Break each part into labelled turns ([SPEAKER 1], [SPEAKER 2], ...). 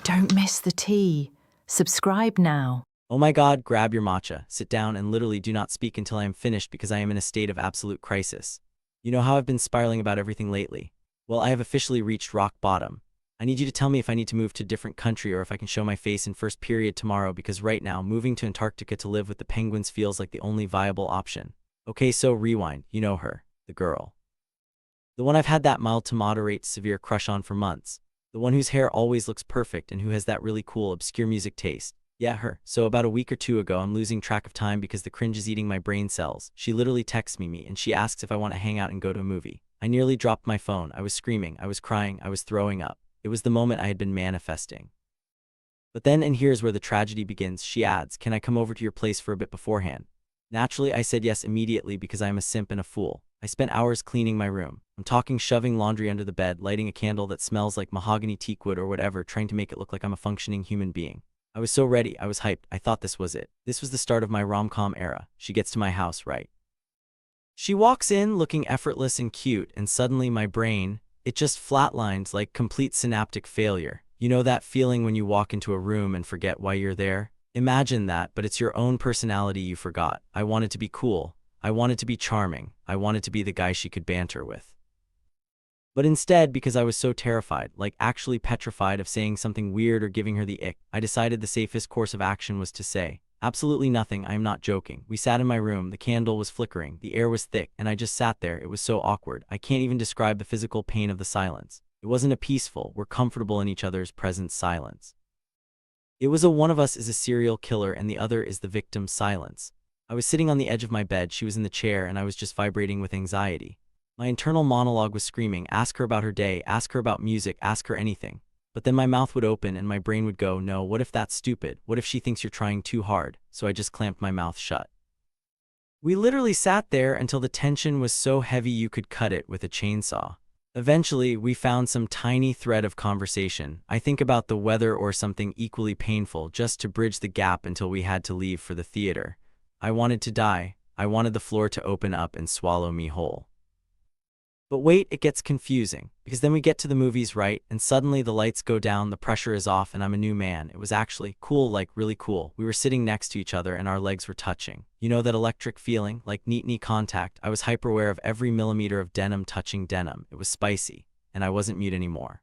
[SPEAKER 1] Don't miss the tea. Subscribe now.
[SPEAKER 2] Oh my god, grab your matcha, sit down, and literally do not speak until I am finished because I am in a state of absolute crisis. You know how I've been spiraling about everything lately? Well, I have officially reached rock bottom. I need you to tell me if I need to move to a different country or if I can show my face in first period tomorrow because right now, moving to Antarctica to live with the penguins feels like the only viable option. Okay, so rewind. You know her. The girl. The one I've had that mild to moderate severe crush on for months. The one whose hair always looks perfect and who has that really cool obscure music taste. Yeah, her. So about a week or two ago, I'm losing track of time because the cringe is eating my brain cells. She literally texts me and she asks if I want to hang out and go to a movie. I nearly dropped my phone. I was screaming, I was crying, I was throwing up. It was the moment I had been manifesting. But then, and here's where the tragedy begins, she adds, "Can I come over to your place for a bit beforehand?" Naturally, I said yes immediately because I am a simp and a fool. I spent hours cleaning my room. I'm talking shoving laundry under the bed, lighting a candle that smells like mahogany teakwood or whatever, trying to make it look like I'm a functioning human being. I was so ready, I was hyped, I thought this was it. This was the start of my rom-com era. She gets to my house, right? She walks in looking effortless and cute, and suddenly my brain, it just flatlines like complete synaptic failure. You know that feeling when you walk into a room and forget why you're there? Imagine that, but it's your own personality you forgot. I wanted to be cool. I wanted to be charming. I wanted to be the guy she could banter with. But instead, because I was so terrified, like actually petrified of saying something weird or giving her the ick, I decided the safest course of action was to say, absolutely nothing, I am not joking. We sat in my room, the candle was flickering, the air was thick, and I just sat there. It was so awkward. I can't even describe the physical pain of the silence. It wasn't a peaceful, we're comfortable in each other's presence silence. It was a one of us is a serial killer and the other is the victim silence. I was sitting on the edge of my bed, she was in the chair, and I was just vibrating with anxiety. My internal monologue was screaming, ask her about her day, ask her about music, ask her anything. But then my mouth would open and my brain would go, no, what if that's stupid? What if she thinks you're trying too hard? So I just clamped my mouth shut. We literally sat there until the tension was so heavy you could cut it with a chainsaw. Eventually, we found some tiny thread of conversation. I think about the weather or something equally painful just to bridge the gap until we had to leave for the theater. I wanted to die. I wanted the floor to open up and swallow me whole. But wait, it gets confusing, because then we get to the movies, right, and suddenly the lights go down, the pressure is off, and I'm a new man. It was actually cool, like really cool. We were sitting next to each other and our legs were touching. You know that electric feeling, like neat knee contact? I was hyper-aware of every millimeter of denim touching denim. It was spicy, and I wasn't mute anymore.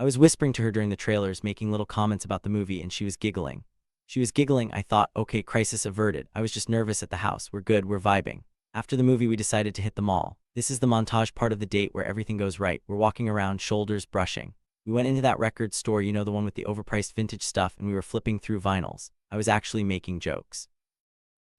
[SPEAKER 2] I was whispering to her during the trailers, making little comments about the movie, and she was giggling. She was giggling, I thought, okay, crisis averted. I was just nervous at the house. We're good, we're vibing. After the movie, we decided to hit the mall. This is the montage part of the date where everything goes right. We're walking around, shoulders brushing. We went into that record store, you know, the one with the overpriced vintage stuff, and we were flipping through vinyls. I was actually making jokes.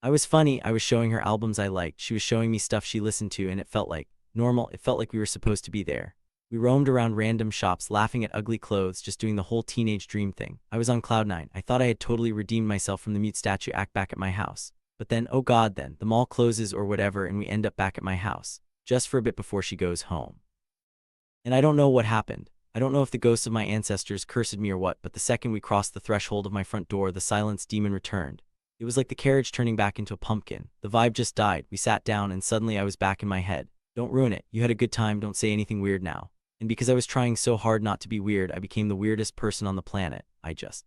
[SPEAKER 2] I was funny. I was showing her albums I liked. She was showing me stuff she listened to, and it felt like normal. It felt like we were supposed to be there. We roamed around random shops, laughing at ugly clothes, just doing the whole teenage dream thing. I was on cloud nine. I thought I had totally redeemed myself from the mute statue act back at my house. But then, oh god, then, the mall closes or whatever, and we end up back at my house. Just for a bit before she goes home. And I don't know what happened. I don't know if the ghosts of my ancestors cursed me or what, but the second we crossed the threshold of my front door, the silence demon returned. It was like the carriage turning back into a pumpkin. The vibe just died. We sat down and suddenly I was back in my head. Don't ruin it. You had a good time. Don't say anything weird now. And because I was trying so hard not to be weird, I became the weirdest person on the planet. I just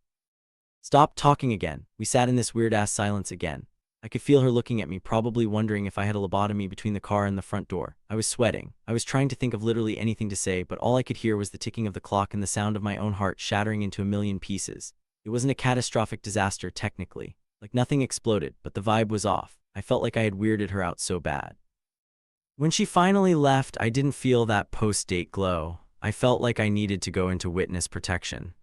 [SPEAKER 2] stopped talking again. We sat in this weird-ass silence again. I could feel her looking at me, probably wondering if I had a lobotomy between the car and the front door. I was sweating. I was trying to think of literally anything to say, but all I could hear was the ticking of the clock and the sound of my own heart shattering into a million pieces. It wasn't a catastrophic disaster, technically. Like nothing exploded, but the vibe was off. I felt like I had weirded her out so bad. When she finally left, I didn't feel that post-date glow. I felt like I needed to go into witness protection.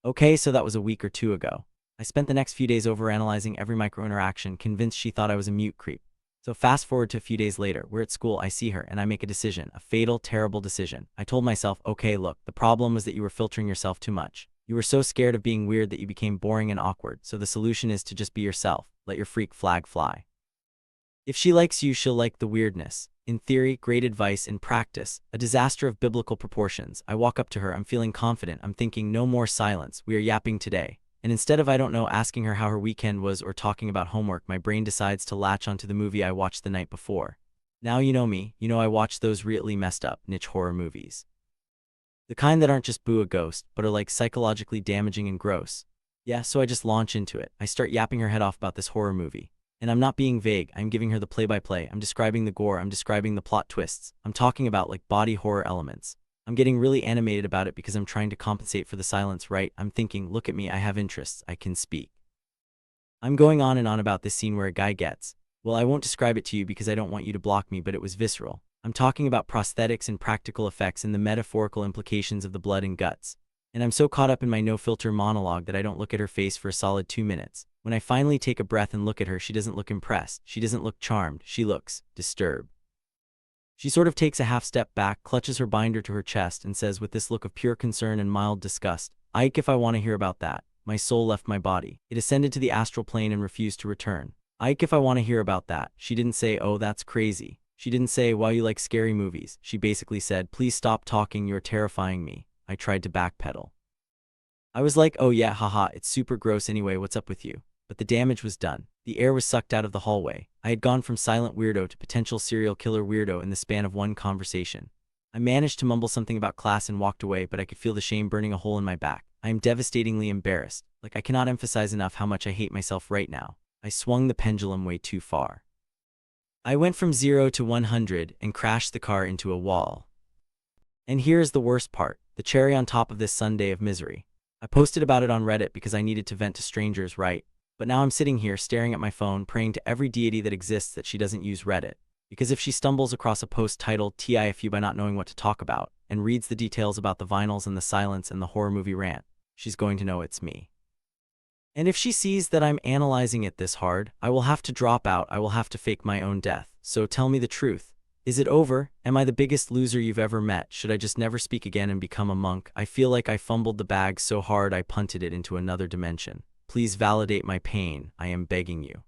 [SPEAKER 2] Okay, so that was a week or two ago. I spent the next few days overanalyzing every micro-interaction, convinced she thought I was a mute creep. So fast forward to a few days later, we're at school, I see her, and I make a decision, a fatal, terrible decision. I told myself, okay, look, the problem was that you were filtering yourself too much. You were so scared of being weird that you became boring and awkward, so the solution is to just be yourself. Let your freak flag fly. If she likes you, she'll like the weirdness. In theory, great advice. In practice, a disaster of biblical proportions. I walk up to her, I'm feeling confident, I'm thinking, no more silence, we are yapping today. And instead of, I don't know, asking her how her weekend was or talking about homework, my brain decides to latch onto the movie I watched the night before. Now you know me, you know I watch those really messed up, niche horror movies. The kind that aren't just boo a ghost, but are like psychologically damaging and gross. Yeah, so I just launch into it. I start yapping her head off about this horror movie. And I'm not being vague, I'm giving her the play-by-play, I'm describing the gore, I'm describing the plot twists. I'm talking about like body horror elements. I'm getting really animated about it because I'm trying to compensate for the silence, right? I'm thinking, look at me, I have interests, I can speak. I'm going on and on about this scene where a guy gets, well, I won't describe it to you because I don't want you to block me, but it was visceral. I'm talking about prosthetics and practical effects and the metaphorical implications of the blood and guts. And I'm so caught up in my no-filter monologue that I don't look at her face for a solid 2 minutes. When I finally take a breath and look at her, she doesn't look impressed. She doesn't look charmed. She looks disturbed. She sort of takes a half step back, clutches her binder to her chest, and says with this look of pure concern and mild disgust, "Ike, if I want to hear about that." My soul left my body. It ascended to the astral plane and refused to return. "Ike, if I want to hear about that." She didn't say, "Oh, that's crazy." She didn't say, "Well, you like scary movies." She basically said, "Please stop talking, you're terrifying me." I tried to backpedal. I was like, "Oh yeah, haha, it's super gross anyway, what's up with you?" But the damage was done. The air was sucked out of the hallway. I had gone from silent weirdo to potential serial killer weirdo in the span of one conversation. I managed to mumble something about class and walked away, but I could feel the shame burning a hole in my back. I am devastatingly embarrassed. Like, I cannot emphasize enough how much I hate myself right now. I swung the pendulum way too far. I went from 0 to 100 and crashed the car into a wall. And here is the worst part, the cherry on top of this Sunday of misery. I posted about it on Reddit because I needed to vent to strangers, right? But now I'm sitting here staring at my phone, praying to every deity that exists that she doesn't use Reddit. Because if she stumbles across a post titled TIFU by not knowing what to talk about, and reads the details about the vinyls and the silence and the horror movie rant, she's going to know it's me. And if she sees that I'm analyzing it this hard, I will have to drop out, I will have to fake my own death. So tell me the truth. Is it over? Am I the biggest loser you've ever met? Should I just never speak again and become a monk? I feel like I fumbled the bag so hard I punted it into another dimension. Please validate my pain, I am begging you.